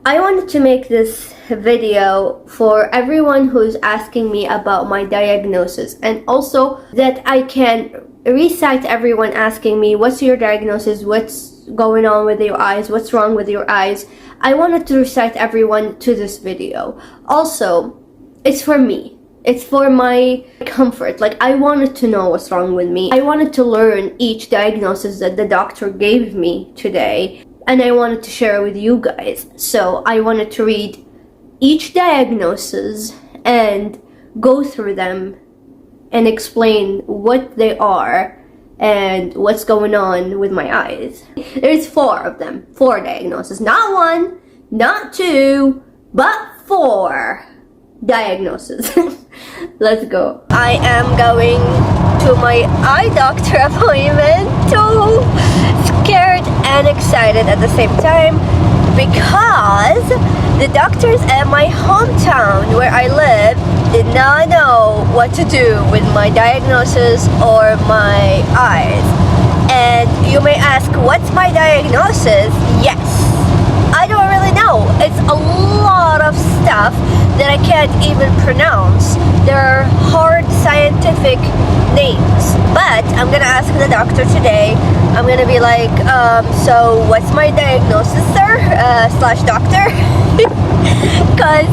I wanted to make this video for everyone who's asking me about my diagnosis, and also that I can recite everyone asking me, what's your diagnosis, what's going on with your eyes, what's wrong with your eyes. I wanted to recite everyone to this video. Also, it's for me. It's for my comfort. Like, I wanted to know what's wrong with me. I wanted to learn each diagnosis that the doctor gave me today, and I wanted to share with you guys. So I wanted to read each diagnosis and go through them and explain what they are and what's going on with my eyes. There's 4 of them, 4 diagnoses. Not 1, not 2, but 4 diagnoses. Let's go. I am going to my eye doctor appointment too. Scared and excited at the same time because the doctors at my hometown where I live did not know what to do with my diagnosis or my eyes. And you may ask, what's my diagnosis? Yes, I don't really know. It's a lot of stuff that I can't even pronounce. They're hard scientific names. But I'm gonna ask the doctor today. I'm gonna be like, so what's my diagnosis, sir? Slash doctor? Because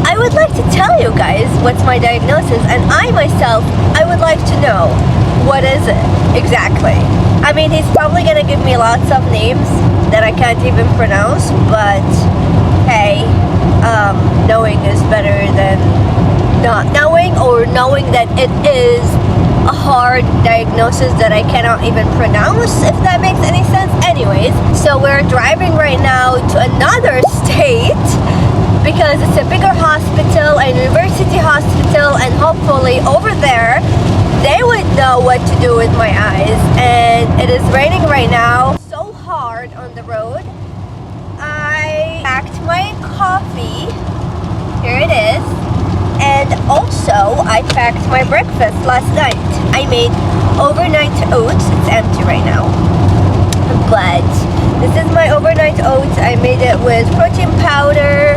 I would like to tell you guys what's my diagnosis, and I myself, I would like to know, what is it exactly? I mean, he's probably gonna give me lots of names that I can't even pronounce, but hey, knowing is better than not knowing, or knowing that it is a hard diagnosis that I cannot even pronounce, if that makes any sense. Anyways, so we're driving right now to another state because it's a bigger hospital, a university hospital, and hopefully over there they would know what to do with my eyes. And it is raining right now, so hard on the road. I packed my coffee, here it is, and also I packed my breakfast last night. I made overnight oats. It's empty right now, but this is my overnight oats. I made it with protein powder,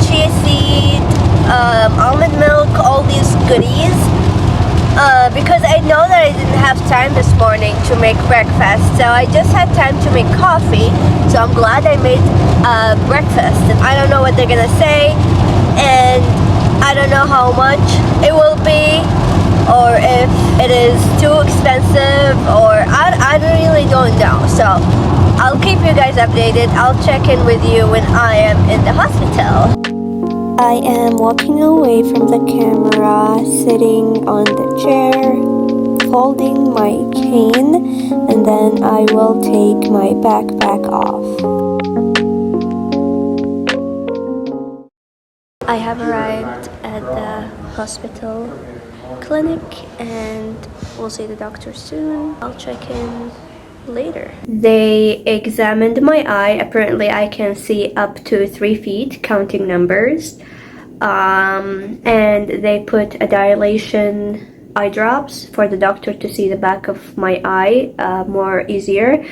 chia seed, almond milk, all these goodies, because I know that I didn't have time this morning to make breakfast, so I just had time to make coffee. So I'm glad I made breakfast. And I don't know what they're gonna say, and I don't know how much it will be, or if it is too expensive, or I really don't know. So I'll keep you guys updated. I'll check in with you when I am in the hospital. I am walking away from the camera, sitting on the chair, folding my cane, and then I will take my backpack off. I have arrived at the hospital clinic and we'll see the doctor soon. I'll check in later. They examined my eye. Apparently I can see up to 3 feet, counting numbers. And they put a dilation eye drops for the doctor to see the back of my eye more easier.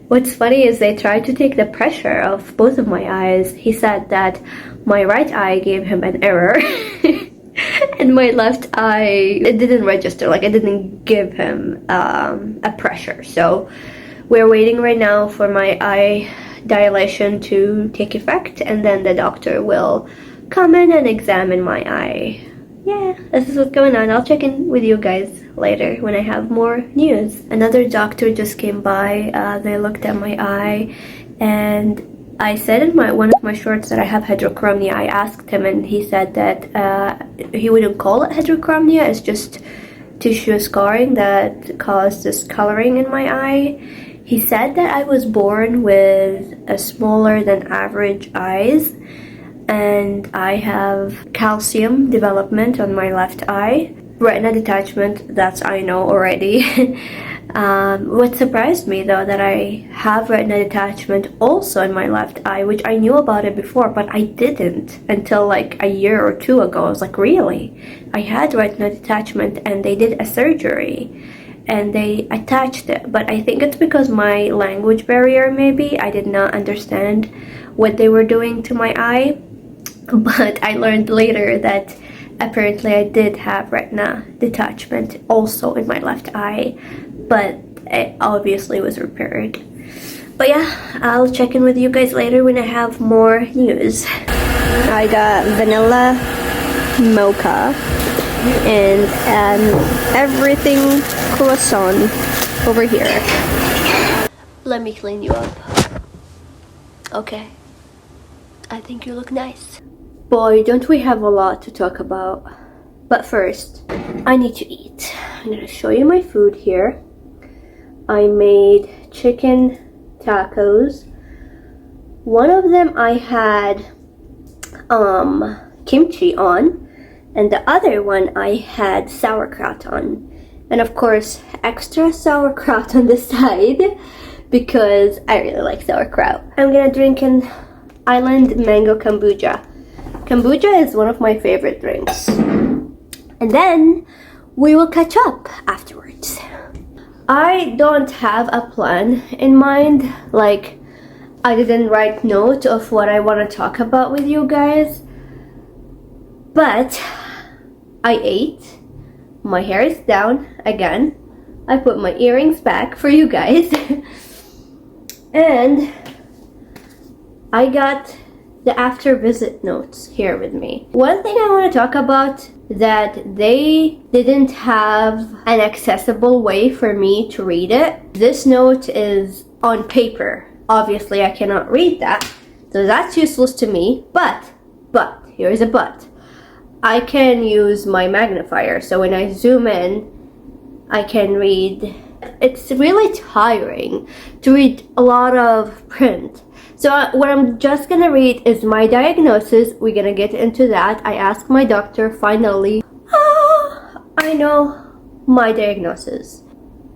What's funny is they tried to take the pressure of both of my eyes. He said that my right eye gave him an error and my left eye, it didn't register, like it didn't give him a pressure. So we're waiting right now for my eye dilation to take effect, and then the doctor will come in and examine my eye. Yeah, this is what's going on. I'll check in with you guys later when I have more news. Another doctor just came by. They looked at my eye, and I said in one of my shorts that I have heterochromia. I asked him, and he said that he wouldn't call it heterochromia. It's just tissue scarring that caused this coloring in my eye. He said that I was born with a smaller than average eyes, and I have calcium development on my left eye. Retina detachment, that's I know already. What surprised me though, that I have retina detachment also in my left eye, which I knew about it before, but I didn't until like a year or 2 ago. I was like, really? I had retina detachment, and they did a surgery and they attached it. But I think it's because my language barrier, maybe I did not understand what they were doing to my eye, but I learned later that apparently I did have retina detachment also in my left eye, but it obviously was repaired. But yeah, I'll check in with you guys later when I have more news. I got vanilla mocha and everything croissant over here. Let me clean you up. Okay. I think you look nice. Boy, don't we have a lot to talk about. But first, I need to eat. I'm gonna show you my food here. I made chicken tacos. One of them I had kimchi on, and the other one I had sauerkraut on. And of course, extra sauerkraut on the side because I really like sauerkraut. I'm gonna drink an Island Mango Kombucha. Kombucha is one of my favorite drinks. And then we will catch up afterwards. I don't have a plan in mind, like I didn't write note of what I want to talk about with you guys, but I ate, my hair is down again, I put my earrings back for you guys, and I got the after visit notes here with me. One thing I want to talk about that they didn't have an accessible way for me to read it. This note is on paper. Obviously I cannot read that, so that's useless to me, but here's a but. I can use my magnifier, so when I zoom in I can read. It's really tiring to read a lot of print. So what I'm just gonna read is my diagnosis. We're gonna get into that. I asked my doctor finally. I know my diagnosis.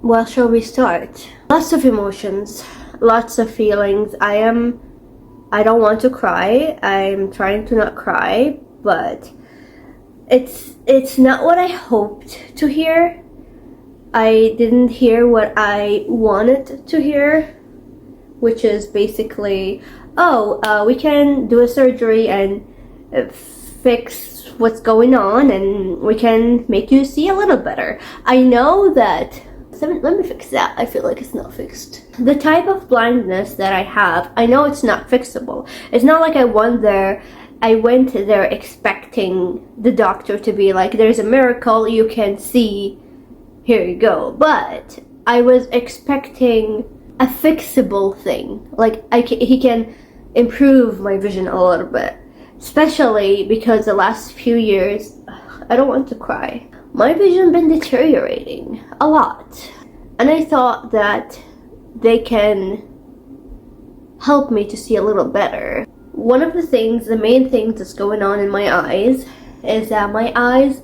Well, shall we start? Lots of emotions, lots of feelings. I don't want to cry. I'm trying to not cry, but it's not what I hoped to hear. I didn't hear what I wanted to hear, which is basically, we can do a surgery and fix what's going on and we can make you see a little better. I know that, let me fix that. I feel like it's not fixed. The type of blindness that I have, I know it's not fixable. It's not like I went there expecting the doctor to be like, there's a miracle, you can see, here you go. But I was expecting a fixable thing, like he can improve my vision a little bit, especially because the last few years, I don't want to cry, my vision been deteriorating a lot, and I thought that they can help me to see a little better. One of the main things that's going on in my eyes is that my eyes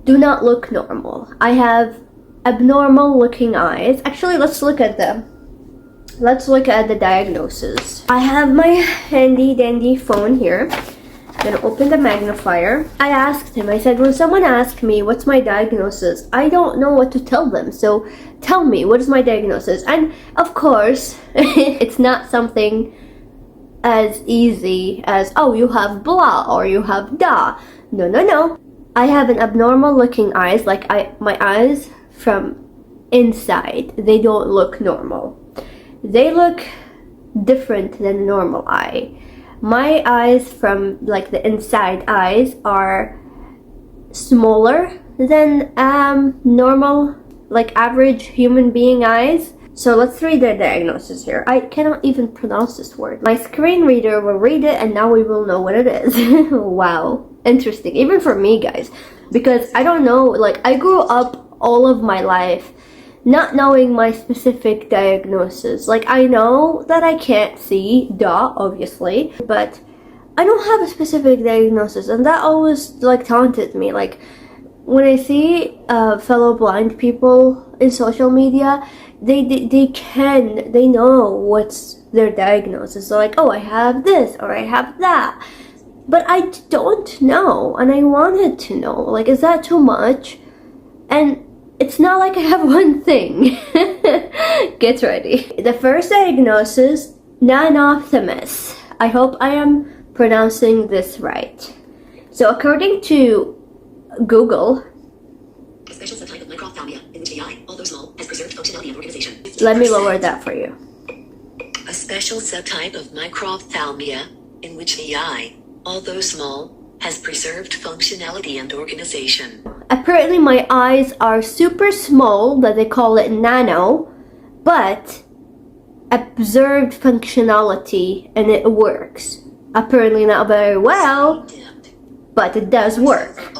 do not look normal. I have abnormal looking eyes. Actually, let's look at them. Let's look at the diagnosis. I have my handy dandy phone here. I'm gonna open the magnifier. I asked him, I said, when someone asks me what's my diagnosis, I don't know what to tell them. So tell me, what is my diagnosis? And of course, it's not something as easy as, oh, you have blah or you have da. No. I have an abnormal looking eyes, like my eyes from inside, they don't look normal. They look different than a normal eye. My eyes from like the inside eyes are smaller than normal, like average human being eyes. So let's read the diagnosis here. I cannot even pronounce this word. My screen reader will read it and now we will know what it is. Wow, interesting, even for me guys, because I don't know, like I grew up all of my life not knowing my specific diagnosis. Like I know that I can't see, duh, obviously, but I don't have a specific diagnosis, and that always like taunted me. Like when I see fellow blind people in social media, they know what's their diagnosis. So like, oh, I have this or I have that, but I don't know, and I wanted to know. Like, is that too much? And it's not like I have one thing. Get ready. The first diagnosis, non-optimus. I hope I am pronouncing this right. So according to Google, a special subtype of microphthalmia in which the eye, although small, has preserved functionality and organization. let me lower that for you. A special subtype of microphthalmia in which the eye, although small, has preserved functionality and organization. Apparently my eyes are super small, that they call it nano, but observed functionality and it works. Apparently not very well, but it does work.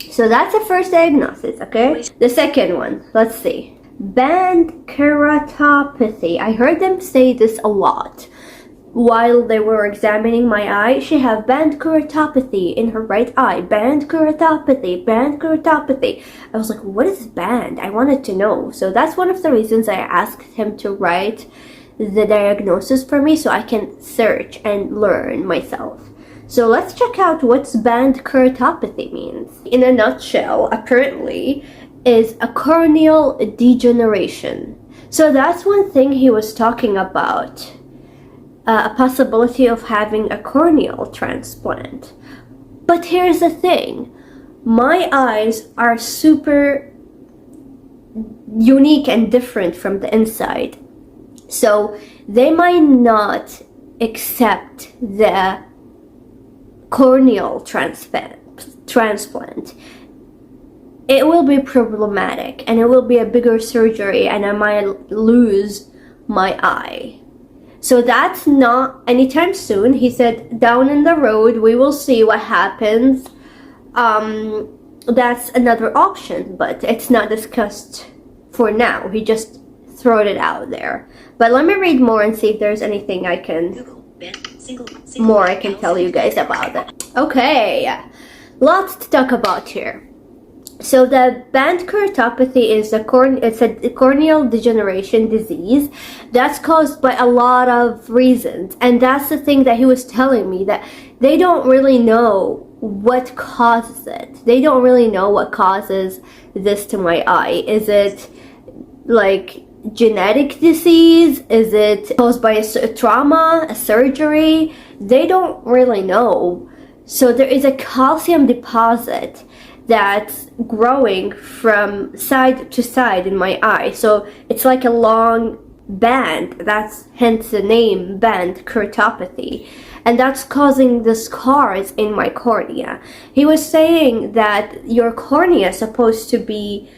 So that's the first diagnosis, okay? The second one, let's see. Band keratopathy. I heard them say this a lot. While they were examining my eye, she have band keratopathy in her right eye. Band keratopathy, band keratopathy. I was like, what is band? I wanted to know. So that's one of the reasons I asked him to write the diagnosis for me so I can search and learn myself. So let's check out what band keratopathy means. In a nutshell, apparently, is a corneal degeneration. So that's one thing he was talking about. A possibility of having a corneal transplant. But here's the thing. My eyes are super unique and different from the inside. So they might not accept the corneal transplant. It will be problematic and it will be a bigger surgery and I might lose my eye. So that's not anytime soon. He said down in the road we will see what happens. That's another option, but it's not discussed for now. He just thrown it out there. But let me read more and see if there's anything I can more I can tell you guys about it. Okay, lots to talk about here. So the band keratopathy is a corneal degeneration disease that's caused by a lot of reasons, and that's the thing that he was telling me, that they don't really know what causes it. They don't really know what causes this to my eye. Is it like genetic disease? Is it caused by a trauma, a surgery? They don't really know. So there is a calcium deposit that's growing from side to side in my eye. So it's like a long band. That's hence the name band keratopathy. And that's causing the scars in my cornea. He was saying that your cornea is supposed to be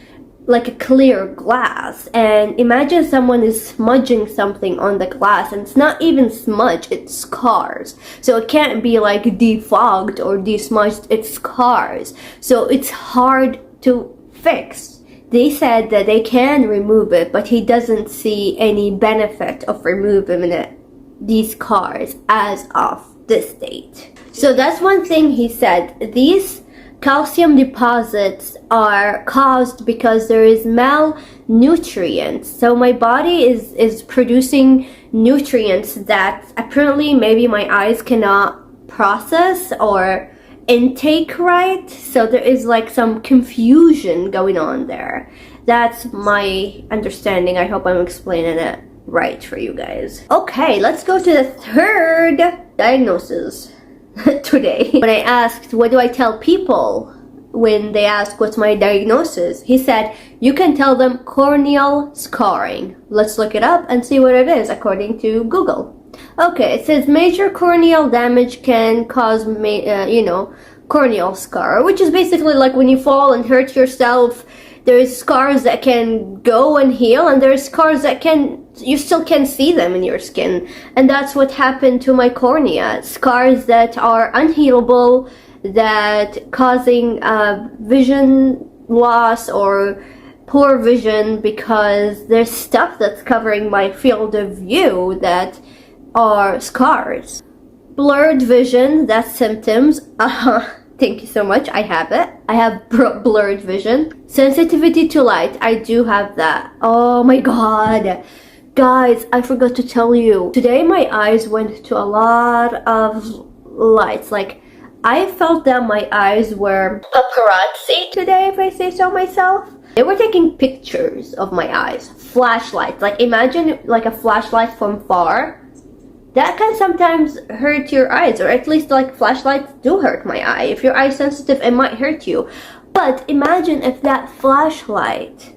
like a clear glass, and imagine someone is smudging something on the glass, and it's not even smudge, it's scars. So it can't be like defogged or desmudged, it's scars. So it's hard to fix. They said that they can remove it, but he doesn't see any benefit of removing these scars as of this date. So that's one thing he said. These calcium deposits are caused because there is malnutrients. So my body is producing nutrients that apparently maybe my eyes cannot process or intake right. So there is like some confusion going on there. That's my understanding. I hope I'm explaining it right for you guys. Okay, let's go to the third diagnosis today. When I asked, what do I tell people when they ask what's my diagnosis? He said, you can tell them corneal scarring. Let's look it up and see what it is according to Google. Okay, it says major corneal damage can cause, corneal scar, which is basically like when you fall and hurt yourself. There's scars that can go and heal, and there's scars that you still can see them in your skin. And that's what happened to my cornea. Scars that are unhealable, that causing vision loss or poor vision because there's stuff that's covering my field of view that are scars. Blurred vision, that's symptoms. Thank you so much. I have it. I have blurred vision. Sensitivity to light. I do have that. Oh my god. Guys, I forgot to tell you. Today my eyes went to a lot of lights. Like, I felt that my eyes were paparazzi today, if I say so myself. They were taking pictures of my eyes. Flashlights. Like, imagine like a flashlight from far. that can sometimes hurt your eyes, or at least like flashlights do hurt my eye. If your eye's sensitive, it might hurt you. But imagine if that flashlight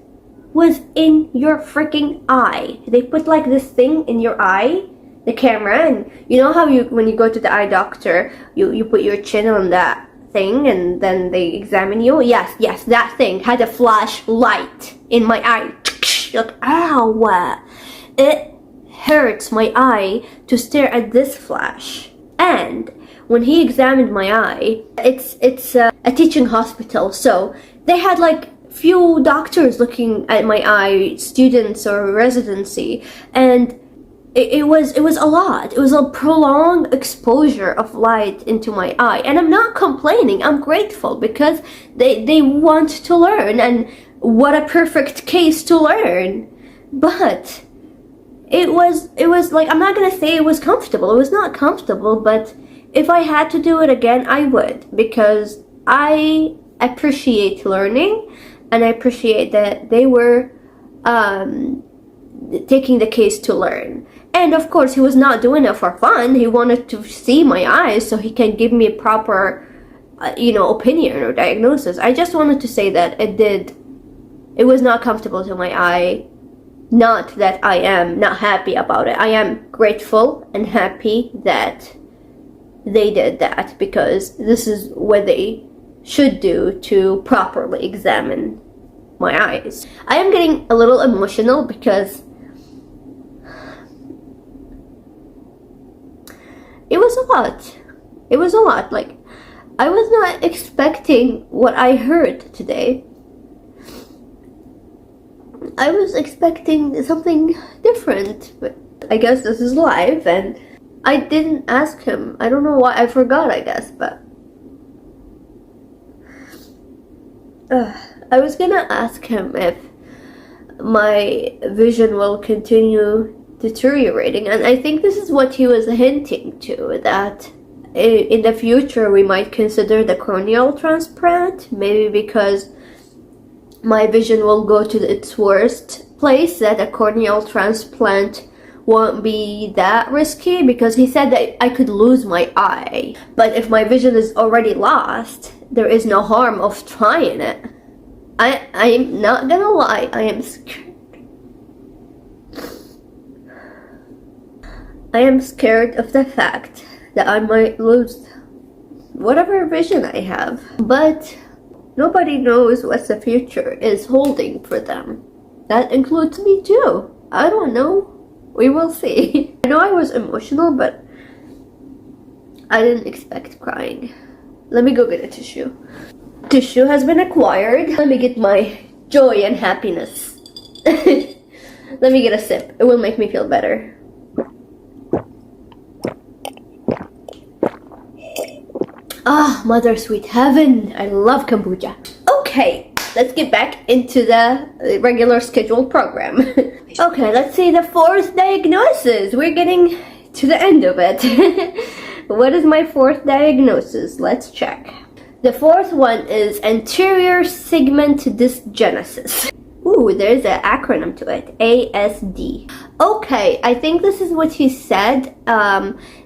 was in your freaking eye. They put like this thing in your eye, the camera, and you know how when you go to the eye doctor, you put your chin on that thing and then they examine you? Yes, that thing had a flashlight in my eye. Like, ow! It hurts my eye to stare at this flash. And when he examined my eye, it's a teaching hospital, so they had like few doctors looking at my eye, students or residency, and it was a lot. It was a prolonged exposure of light into my eye, and I'm not complaining. I'm grateful because they want to learn, and what a perfect case to learn. But it was like, I'm not gonna say it was comfortable. It was not comfortable, but if I had to do it again, I would, because I appreciate learning, and I appreciate that they were taking the case to learn. And of course, he was not doing it for fun. He wanted to see my eyes so he can give me a proper, opinion or diagnosis. I just wanted to say that it was not comfortable to my eye. Not that I am not happy about it. I am grateful and happy that they did that, because this is what they should do to properly examine my eyes. I am getting a little emotional because it was a lot. It was a lot. Like, I was not expecting what I heard today. I was expecting something different, but I guess this is live, and I didn't ask him. I don't know why. I forgot, I guess, but I was gonna ask him if my vision will continue deteriorating, and I think this is what he was hinting to, that in the future we might consider the corneal transplant, maybe because my vision will go to its worst place, that a corneal transplant won't be that risky, because he said that I could lose my eye, but if my vision is already lost, there is no harm of trying it. I'm not gonna lie, I am scared. I am scared of the fact that I might lose whatever vision I have, but nobody knows what the future is holding for them. That includes me too. I don't know. We will see. I know I was emotional, but I didn't expect crying. Let me go get a tissue. Tissue has been acquired. Let me get my joy and happiness. Let me get a sip. It will make me feel better. Ah, mother sweet heaven. I love kombucha. Okay, let's get back into the regular scheduled program. Okay, let's see the fourth diagnosis. We're getting to the end of it. What is my fourth diagnosis? Let's check. The fourth one is anterior segment dysgenesis. Ooh, there's an acronym to it. ASD. Okay, I think this is what he said.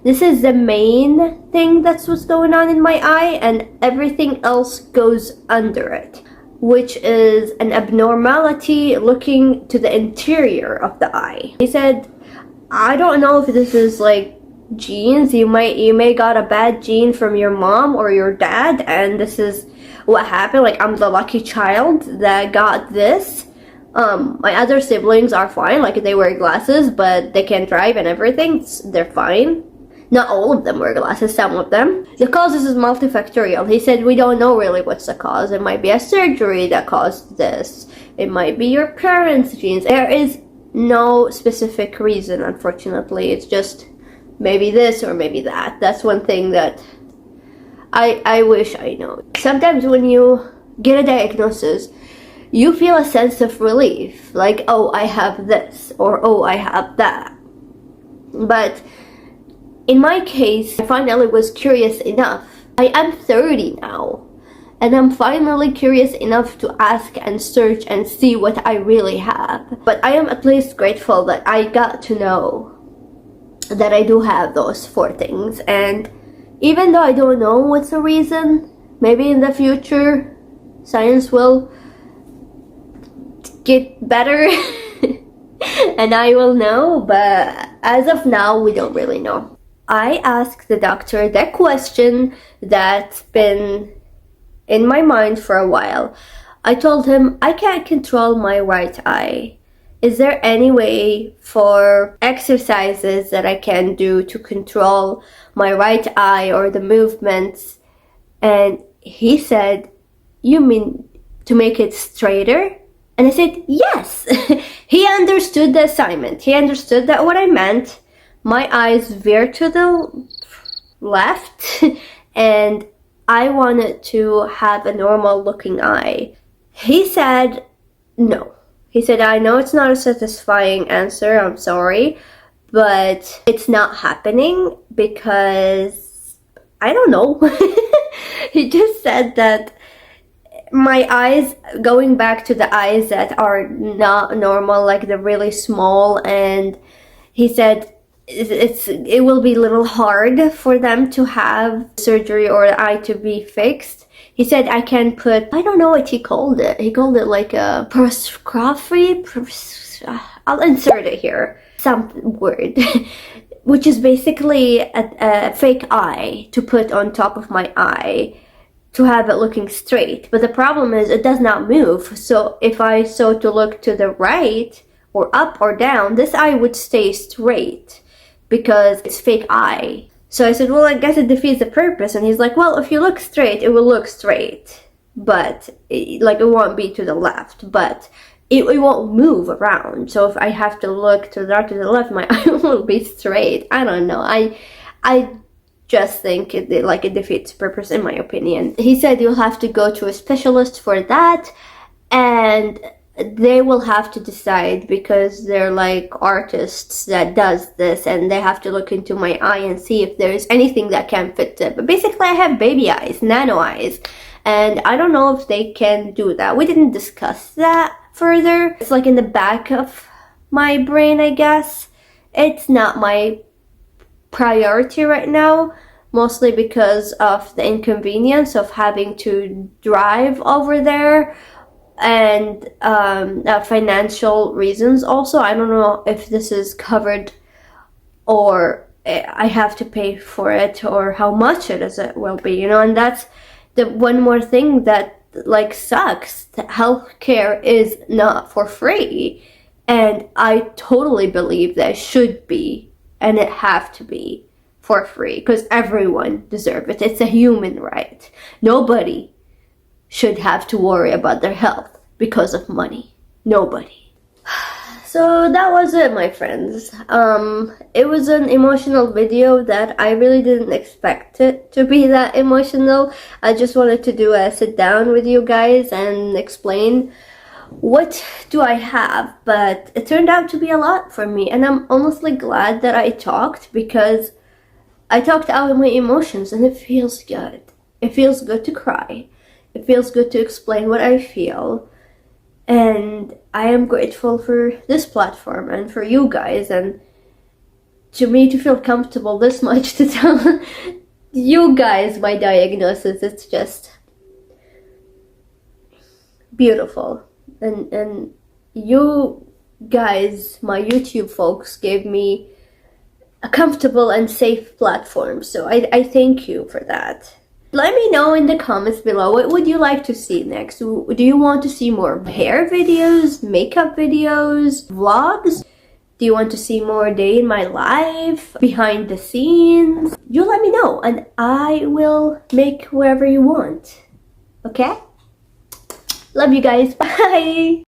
This is the main thing that's what's going on in my eye, and everything else goes under it, which is an abnormality looking to the interior of the eye. He said, I don't know if this is like genes. You may got a bad gene from your mom or your dad, and this is what happened. Like, I'm the lucky child that got this. My other siblings are fine, like they wear glasses, but they can't drive and everything. They're fine. Not all of them wear glasses, some of them. The causes is multifactorial. He said we don't know really what's the cause. It might be a surgery that caused this. It might be your parents' genes. There is no specific reason, unfortunately. It's just maybe this or maybe that. That's one thing that I wish I know. Sometimes when you get a diagnosis, you feel a sense of relief, like, oh, I have this, or oh, I have that. But in my case, I finally was curious enough. I am 30 now, and I'm finally curious enough to ask and search and see what I really have. But I am at least grateful that I got to know that I do have those 4 things. And even though I don't know what's the reason, maybe in the future science will get better and I will know, but as of now we don't really know. I asked the doctor that question that's been in my mind for a while. I told him I can't control my right eye. Is there any way for exercises that I can do to control my right eye or the movements? And he said, you mean to make it straighter? And I said, yes. He understood the assignment. He understood that what I meant. My eyes veer to the left and I wanted to have a normal looking eye. He said, no. He said, I know it's not a satisfying answer, I'm sorry, but it's not happening because I don't know. He just said that my eyes, going back to the eyes that are not normal, like the really small, and he said it will be a little hard for them to have surgery or the eye to be fixed. He said I can put, I don't know what he called it. He called it like a I'll insert it here, some word, which is basically a fake eye to put on top of my eye to have it looking straight. But the problem is it does not move. So if I so to look to the right or up or down, this eye would stay straight because it's fake eye. So I said, well, I guess it defeats the purpose. And he's like, well, if you look straight, it will look straight. But it won't be to the left, but it won't move around. So if I have to look to the right or the left, my eye will be straight. I don't know. I just think it defeats purpose in my opinion. He said you'll have to go to a specialist for that, and they will have to decide because they're like artists that does this, and they have to look into my eye and see if there's anything that can fit it. But basically I have baby eyes, nano eyes, and I don't know if they can do that. We didn't discuss that further. It's like in the back of my brain, I guess. It's not my priority right now, mostly because of the inconvenience of having to drive over there, and financial reasons also. I don't know if this is covered or I have to pay for it or how much it will be, and that's the one more thing that sucks. Healthcare is not for free, and I totally believe that it should be, and it have to be for free because everyone deserves it. It's a human right. Nobody should have to worry about their health because of money. Nobody. So that was it, my friends. It was an emotional video that I really didn't expect it to be that emotional. I just wanted to do a sit down with you guys and explain what do I have, but it turned out to be a lot for me, and I'm honestly glad that I talked because I talked out my emotions and it feels good. It feels good to cry. It feels good to explain what I feel, and I am grateful for this platform and for you guys, and to me to feel comfortable this much to tell you guys my diagnosis. It's just beautiful, and you guys, my YouTube folks, gave me a comfortable and safe platform, so I thank you for that. Let me know in the comments below, what would you like to see next? Do you want to see more hair videos, makeup videos, vlogs? Do you want to see more day in my life, behind the scenes? You let me know and I will make whatever you want. Okay? Love you guys. Bye!